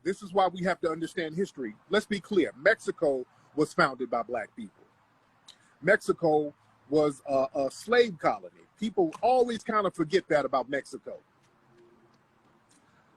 This is why we have to understand history. Let's be clear. Mexico was founded by black people. Mexico was a slave colony. People always kind of forget that about Mexico.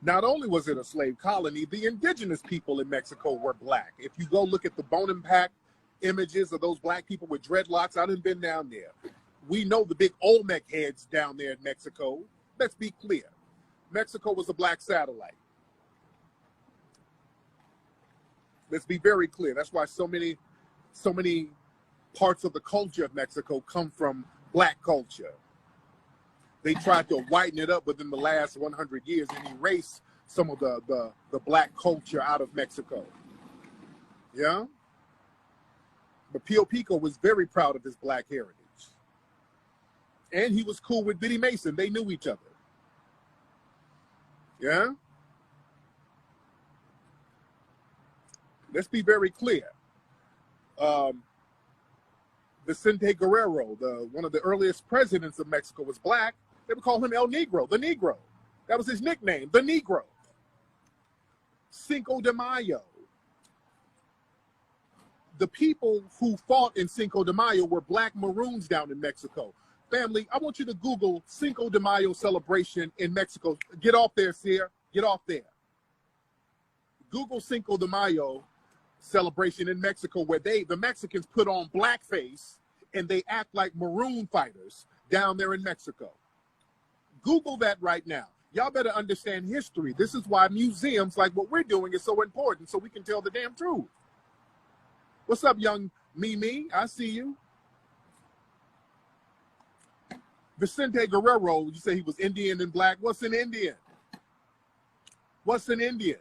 Not only was it a slave colony, the indigenous people in Mexico were black. If you go look at the bone and pack images of those black people with dreadlocks, I done been down there. We know the big Olmec heads down there in Mexico. Let's be clear. Mexico was a black satellite. Let's be very clear. That's why so many parts of the culture of Mexico come from black culture. They tried to whiten it up within the last 100 years and erase some of the black culture out of Mexico. Yeah? But Pio Pico was very proud of his black heritage. And he was cool with Biddy Mason. They knew each other. Yeah? Let's be very clear. Vicente Guerrero, one of the earliest presidents of Mexico, was black. They would call him El Negro, the Negro. That was his nickname, the Negro. Cinco de Mayo. The people who fought in Cinco de Mayo were black Maroons down in Mexico. Family, I want you to Google Cinco de Mayo celebration in Mexico. Get off there, Sierra. Get off there. Google Cinco de Mayo celebration in Mexico, where the Mexicans put on blackface and they act like Maroon fighters down there in Mexico. Google that right now. Y'all better understand history. This is why museums like what we're doing is so important, so we can tell the damn truth. What's up, young Mimi? I see you. Vicente Guerrero, you say he was Indian and black. What's an Indian? What's an Indian?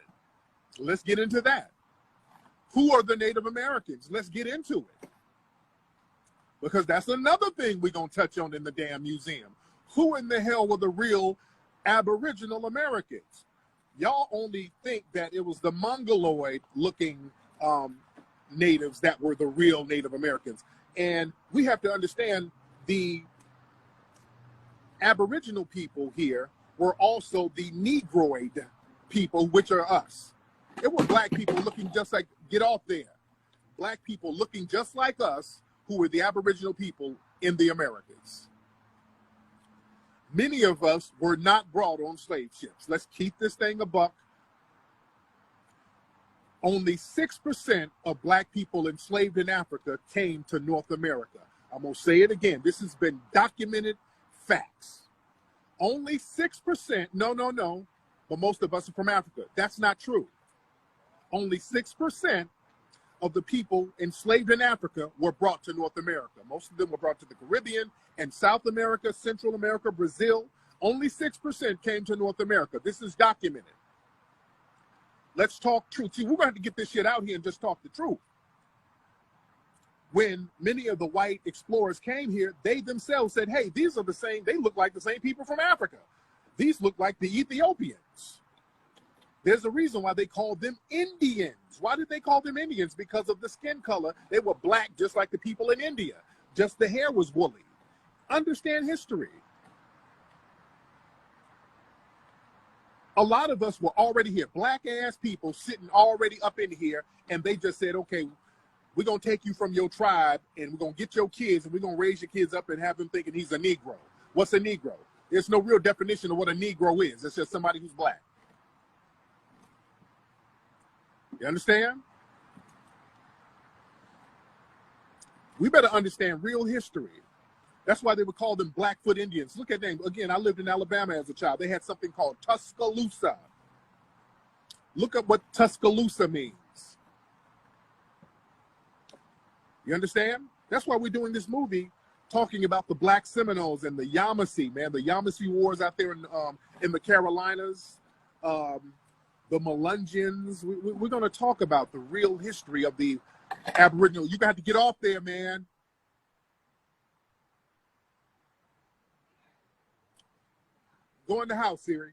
Let's get into that. Who are the Native Americans? Let's get into it. Because that's another thing we're going to touch on in the damn museum. Who in the hell were the real Aboriginal Americans? Y'all only think that it was the Mongoloid-looking natives that were the real Native Americans. And we have to understand the Aboriginal people here were also the Negroid people, which are us. It were black people looking just like, get off there. Black people looking just like us who were the Aboriginal people in the Americas. Many of us were not brought on slave ships. Let's keep this thing a buck. Only 6% of black people enslaved in Africa came to North America. I'm going to say it again. This has been documented facts. Only 6%, no, but most of us are from Africa. That's not true. Only 6% of the people enslaved in Africa were brought to North America. Most of them were brought to the Caribbean and South America, Central America, Brazil. Only 6% came to North America. This is documented. Let's talk truth. See, we're going to have to get this shit out here and just talk the truth. When many of the white explorers came here, they themselves said, hey, these are the same, they look like the same people from Africa. These look like the Ethiopians. There's a reason why they called them Indians. Why did they call them Indians? Because of the skin color. They were black just like the people in India. Just the hair was woolly. Understand history. A lot of us were already here. Black ass people sitting already up in here, and they just said, okay, we're going to take you from your tribe and we're going to get your kids and we're going to raise your kids up and have them thinking he's a Negro. What's a Negro? There's no real definition of what a Negro is. It's just somebody who's black. You understand? We better understand real history. That's why they would call them Blackfoot Indians. Look at them. Again, I lived in Alabama as a child. They had something called Tuscaloosa. Look up what Tuscaloosa means. You understand? That's why we're doing this movie, talking about the Black Seminoles and the Yamasee, man. The Yamasee Wars out there in the Carolinas. The Melungeons. We're going to talk about the real history of the Aboriginal. You got to get off there, man. Go in the house, Siri.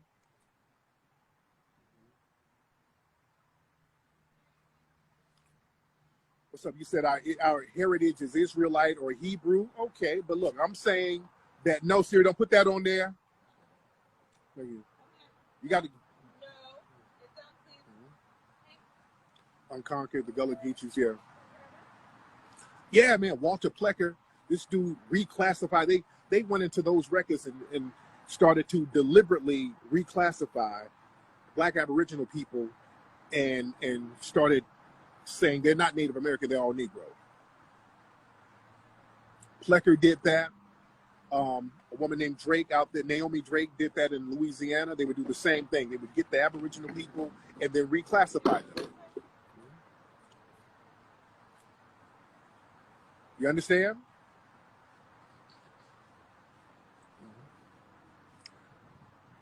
What's up? You said our heritage is Israelite or Hebrew. Okay, but look, I'm saying that no, Siri, don't put that on there. You got to. Unconquered, the Gullah Geechees, yeah. Yeah, man, Walter Plecker, this dude reclassified. They went into those records and started to deliberately reclassify Black Aboriginal people and started saying they're not Native American, they're all Negro. Plecker did that. A woman named Drake out there, Naomi Drake, did that in Louisiana. They would do the same thing. They would get the Aboriginal people and then reclassify them. You understand?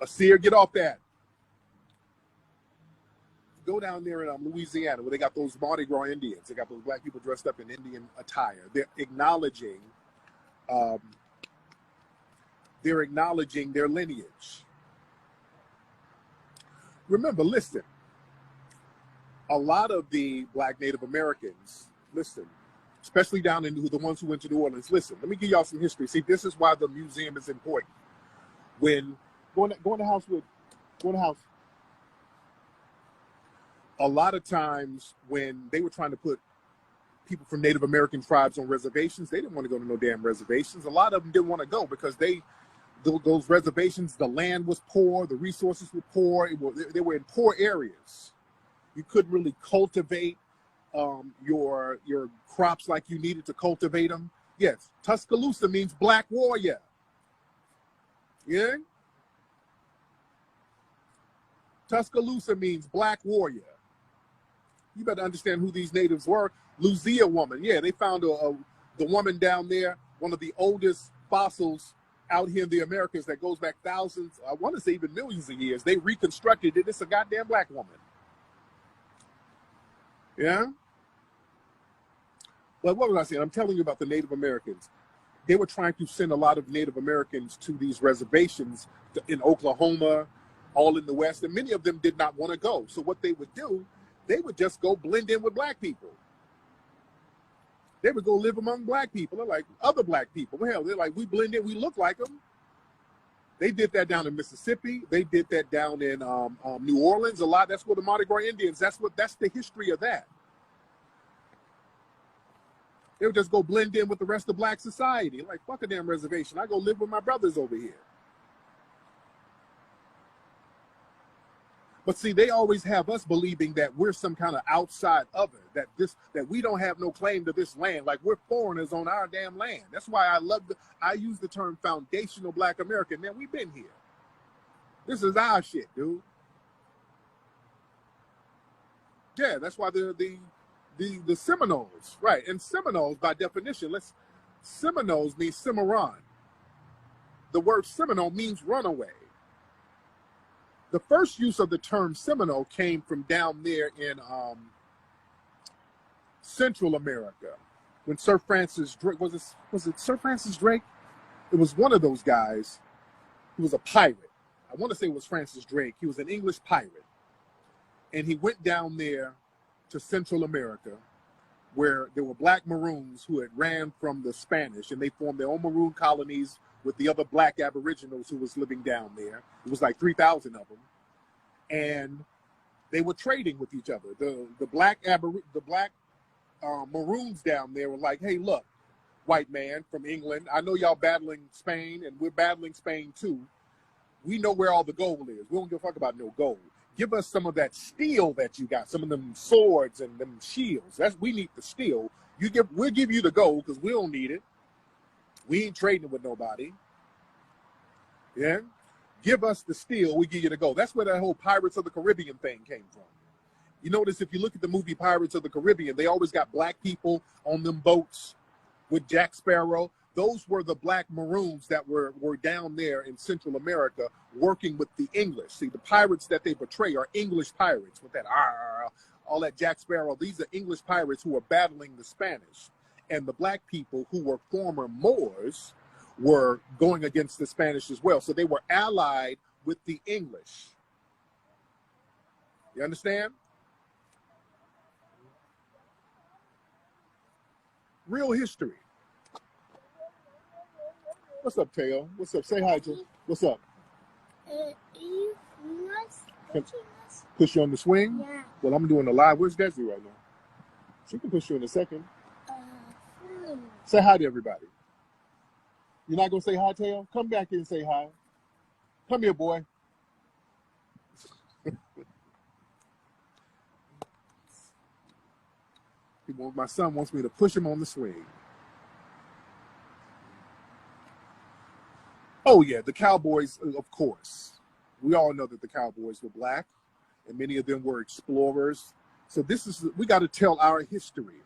Asir, get off that. Go down there in Louisiana where they got those Mardi Gras Indians. They got those black people dressed up in Indian attire. They're acknowledging their lineage. Remember, listen, a lot of the Black Native Americans, listen, especially down in the ones who went to New Orleans, listen, let me give y'all some history. See, this is why the museum is important. When go in the house, a lot of times when they were trying to put people from Native American tribes on reservations, they didn't want to go to no damn reservations. A lot of them didn't want to go because those reservations, the land was poor, the resources were poor. They were in poor areas. You couldn't really cultivate your crops like you needed to cultivate them. Yes, Tuscaloosa means black warrior. Yeah? Tuscaloosa means black warrior. You better understand who these natives were. Lucia woman. Yeah, they found the woman down there, one of the oldest fossils out here in the Americas that goes back thousands, I want to say even millions of years. They reconstructed it. It's a goddamn black woman. Yeah? But what was I saying? I'm telling you about the Native Americans. They were trying to send a lot of Native Americans to these reservations in Oklahoma, all in the West, and many of them did not want to go. So what they would do, they would just go blend in with black people. They would go live among black people. They're like other black people. Well, hell, they're like, we blend in, we look like them. They did that down in Mississippi. They did that down in New Orleans a lot. That's where the Mardi Gras Indians, that's the history of that. They would just go blend in with the rest of black society. Like, fuck a damn reservation. I go live with my brothers over here. But see, they always have us believing that we're some kind of outside other, that we don't have no claim to this land, like we're foreigners on our damn land. That's why I use the term foundational Black American. Man, we've been here. This is our shit, dude. Yeah, that's why the Seminoles, right? And Seminoles, by definition, Seminoles means Cimarron. The word Seminole means runaway. The first use of the term Seminole came from down there in Central America, when Sir Francis Drake, was it Sir Francis Drake? It was one of those guys. He was a pirate. I want to say it was Francis Drake. He was an English pirate. And he went down there to Central America, where there were black Maroons who had ran from the Spanish, and they formed their own Maroon colonies with the other black Aboriginals who was living down there. It was like 3,000 of them. And they were trading with each other. The black Maroons down there were like, hey, look, white man from England, I know y'all battling Spain, and we're battling Spain too. We know where all the gold is. We don't give a fuck about no gold. Give us some of that steel that you got, some of them swords and them shields. We need the steel. We'll give you the gold because we don't need it. We ain't trading with nobody. Yeah? Give us the steel, we give you the gold. That's where that whole Pirates of the Caribbean thing came from. You notice if you look at the movie Pirates of the Caribbean, they always got black people on them boats with Jack Sparrow. Those were the black Maroons that were down there in Central America working with the English. See, the pirates that they portray are English pirates with that all that Jack Sparrow. These are English pirates who are battling the Spanish. And the black people who were former Moors were going against the Spanish as well. So they were allied with the English. You understand? Real history. What's up, Teo? What's up? Say hi, Joe. What's up? You not watching us? Push you on the swing? Yeah. Well, I'm doing a live. Where's Desi right now? She can push you in a second. Say hi to everybody. You're not going to say hi, Tail? Come back here and say hi. Come here, boy. My son wants me to push him on the swing. Oh, yeah, the Cowboys, of course. We all know that the Cowboys were black, and many of them were explorers. So we got to tell our history.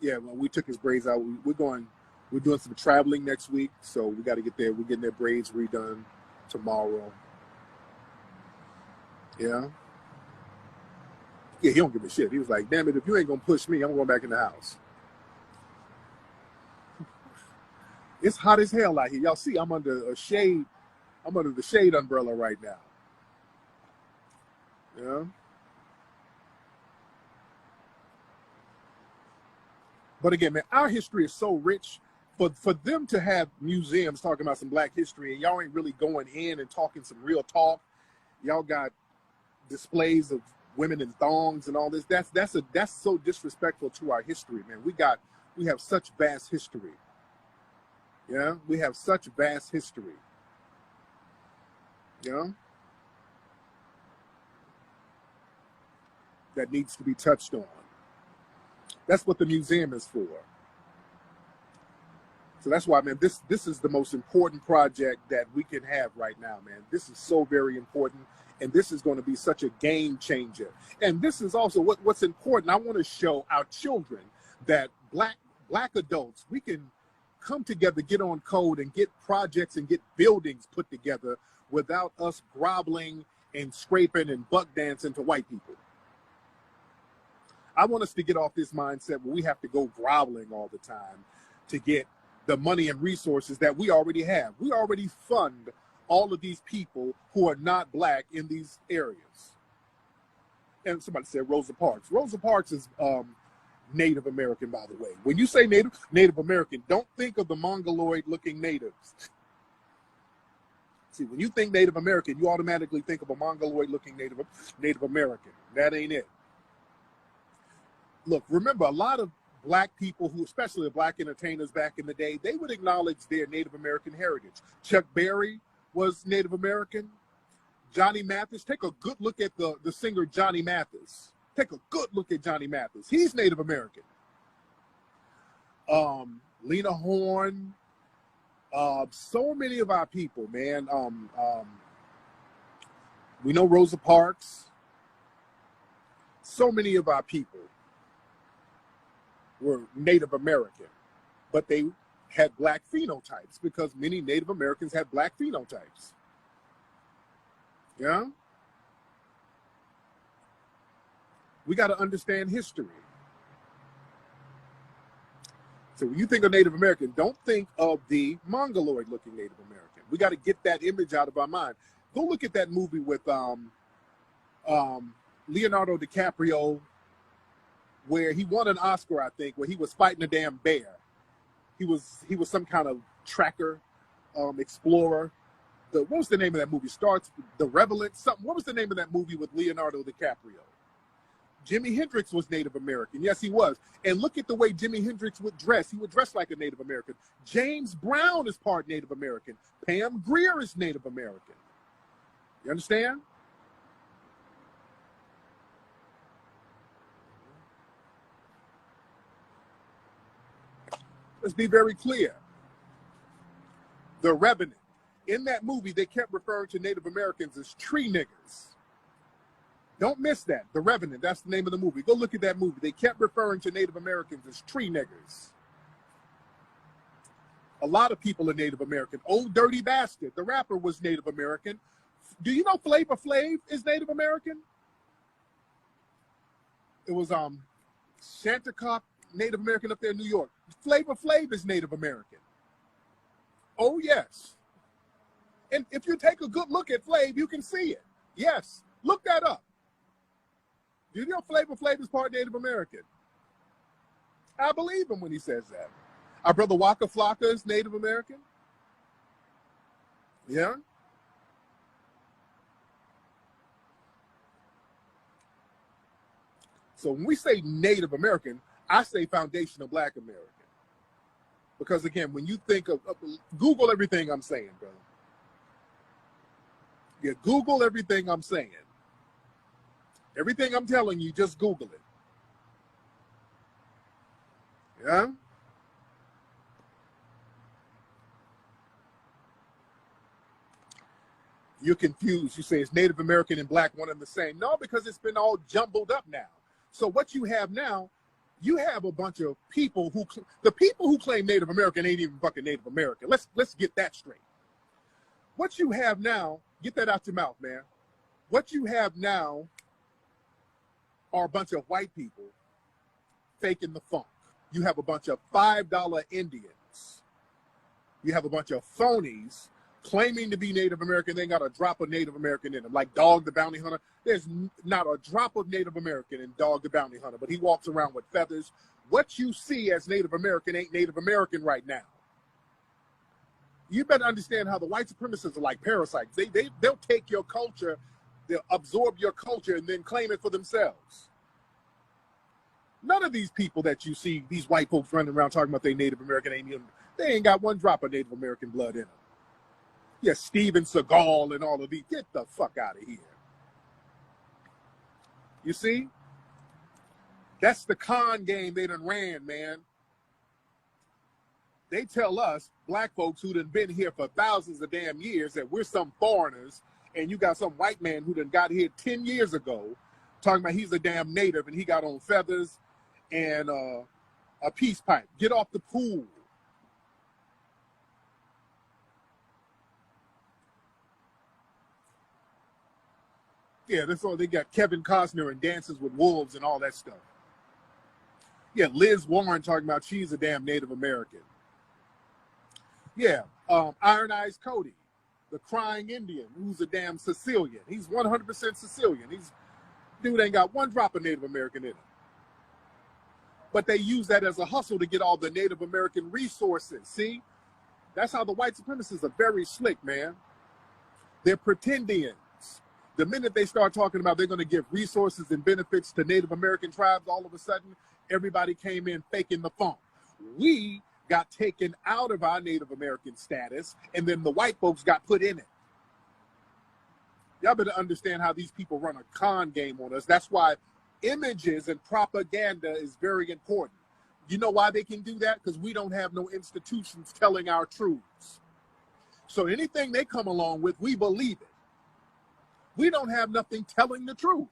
Yeah, when we took his braids out, we're doing some traveling next week, so we got to get there. We're getting their braids redone tomorrow. Yeah. Yeah, he don't give a shit. He was like, damn it, if you ain't going to push me, I'm going back in the house. It's hot as hell out here. Y'all see, I'm under a shade. I'm under the shade umbrella right now. Yeah. But again, man, our history is so rich. For them to have museums talking about some black history and y'all ain't really going in and talking some real talk. Y'all got displays of women in thongs and all this. That's so disrespectful to our history, man. We have such vast history. Yeah, we have such vast history. Yeah, that needs to be touched on. That's what the museum is for. So that's why, man, this is the most important project that we can have right now, man. This is so very important, and this is going to be such a game changer. And this is also what's important. I want to show our children that black adults, we can come together, get on code, and get projects and get buildings put together without us groveling and scraping and buck dancing to white people. I want us to get off this mindset where we have to go groveling all the time to get the money and resources that we already have. We already fund all of these people who are not black in these areas. And somebody said Rosa Parks. Rosa Parks is Native American, by the way. When you say Native American, don't think of the mongoloid-looking natives. See, when you think Native American, you automatically think of a mongoloid-looking Native American. That ain't it. Look, remember, a lot of black people who, especially the black entertainers back in the day, they would acknowledge their Native American heritage. Chuck Berry was Native American. Johnny Mathis, take a good look at the singer Johnny Mathis. Take a good look at Johnny Mathis. He's Native American. Lena Horne, so many of our people, man. We know Rosa Parks. So many of our people were Native American, but they had black phenotypes because many Native Americans had black phenotypes. Yeah? We got to understand history. So when you think of Native American, don't think of the mongoloid-looking Native American. We got to get that image out of our mind. Go look at that movie with Leonardo DiCaprio, where he won an Oscar, I think, where he was fighting a damn bear. He was some kind of tracker, explorer. What was the name of that movie? Starts The Revenant, something. What was the name of that movie with Leonardo DiCaprio? Jimi Hendrix was Native American. Yes, he was. And look at the way Jimi Hendrix would dress. He would dress like a Native American. James Brown is part Native American. Pam Grier is Native American. You understand? Let's be very clear. The Revenant. In that movie, they kept referring to Native Americans as tree niggers. Don't miss that. The Revenant, that's the name of the movie. Go look at that movie. They kept referring to Native Americans as tree niggers. A lot of people are Native American. Old Dirty Bastard, the rapper, was Native American. Do you know Flavor Flav is Native American? It was Shanticop, Native American up there in New York. Flavor Flav is Native American. Oh, yes. And if you take a good look at Flav, you can see it. Yes. Look that up. Do you know Flavor Flav is part Native American? I believe him when he says that. Our brother Waka Flocka is Native American. Yeah. So when we say Native American, I say foundational Black American. Because again, when you think of Google everything I'm saying, bro. Yeah, Google everything I'm saying. Everything I'm telling you, just Google it. Yeah? You're confused. You say it's Native American and Black one and the same. No, because it's been all jumbled up now. So what you have now, you have a bunch of people the people who claim Native American ain't even fucking Native American. Let's get that straight. What you have now, get that out your mouth, man. What you have now are a bunch of white people faking the funk. You have a bunch of $5 Indians. You have a bunch of phonies claiming to be Native American. They ain't got a drop of Native American in them. Like Dog the Bounty Hunter. There's not a drop of Native American in Dog the Bounty Hunter, but he walks around with feathers. What you see as Native American ain't Native American right now. You better understand how the white supremacists are like parasites. They'll take your culture, they'll absorb your culture and then claim it for themselves. None of these people that you see, these white folks running around talking about they Native American, they ain't got one drop of Native American blood in them. Yeah, Steven Seagal and all of these. Get the fuck out of here. You see? That's the con game they done ran, man. They tell us, black folks who done been here for thousands of damn years, that we're some foreigners, and you got some white man who done got here 10 years ago talking about he's a damn native and he got on feathers and a peace pipe. Get off the pool. Yeah, that's all. They got Kevin Costner and Dances with Wolves and all that stuff. Yeah, Liz Warren talking about she's a damn Native American. Yeah, Iron Eyes Cody, the crying Indian, who's a damn Sicilian. He's 100% Sicilian. Dude ain't got one drop of Native American in him. But they use that as a hustle to get all the Native American resources. See? That's how the white supremacists are very slick, man. They're pretendians. The minute they start talking about they're going to give resources and benefits to Native American tribes, all of a sudden, everybody came in faking the funk. We got taken out of our Native American status, and then the white folks got put in it. Y'all better understand how these people run a con game on us. That's why images and propaganda is very important. You know why they can do that? Because we don't have no institutions telling our truths. So anything they come along with, we believe it. We don't have nothing telling the truth.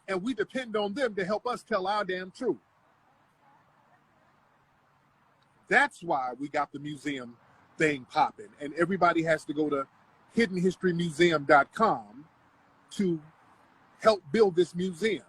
And we depend on them to help us tell our damn truth. That's why we got the museum thing popping. And everybody has to go to hiddenhistorymuseum.com to help build this museum.